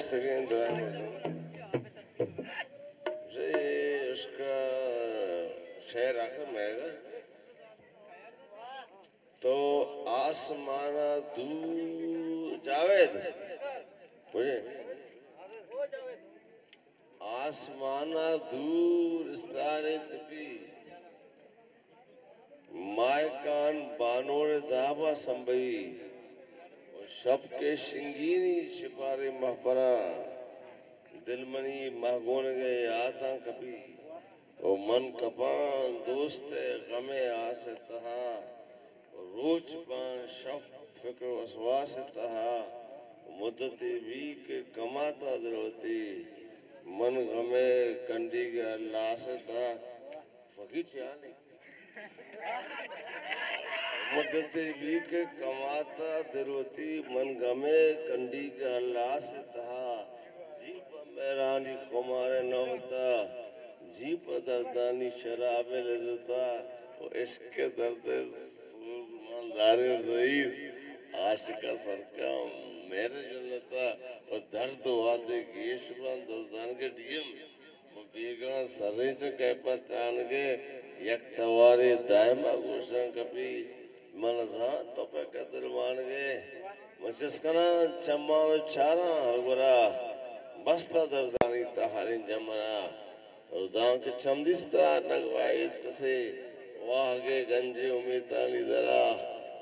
اشتغل دائما اس کا شعر آخر میں آئے گا تو آسمانہ دور جاوید مجھے آسمانہ دور استارے تپی مائکان بانوڑ دابا سنبئی شب کے شنگینی شپارے محبرہ دل منی مہگون گئے آتاں کبھی او من کپان دوست غم آس تہا روچ پان شف فکر وسواس تہا مدت بھی کے کماتا دلوتی من غم کنڈی کے اللہ سے تہا فقی چیانی مدت بھی کے کماتا دلوتی من غم کنڈی کے اللہ سے تہا جیپا میرانی خمارے نہ ہوتا جیپا دردانی شراب لذتا و عشق درد سورمان دارے زہیر عاشقہ سرکا میرے جلتا و درد وعدے کی عشقان دردان کے ڈیم و بیگان سریچ کہپا تانگے یک تواری دائمہ گوشن کپی منزان تو پہ قدر مانگے مچسکنا چمان چارا ہرگرا بستا دردانی تہاری جمرا دان کے چمدستا نگوائی اس کسے واہگے گنجے امیتانی درا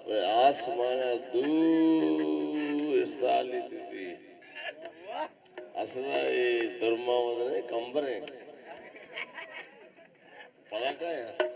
وہ آسمانہ دور استالی تھی اصلا یہ درماؤں نے کمبریں پڑا کا ہے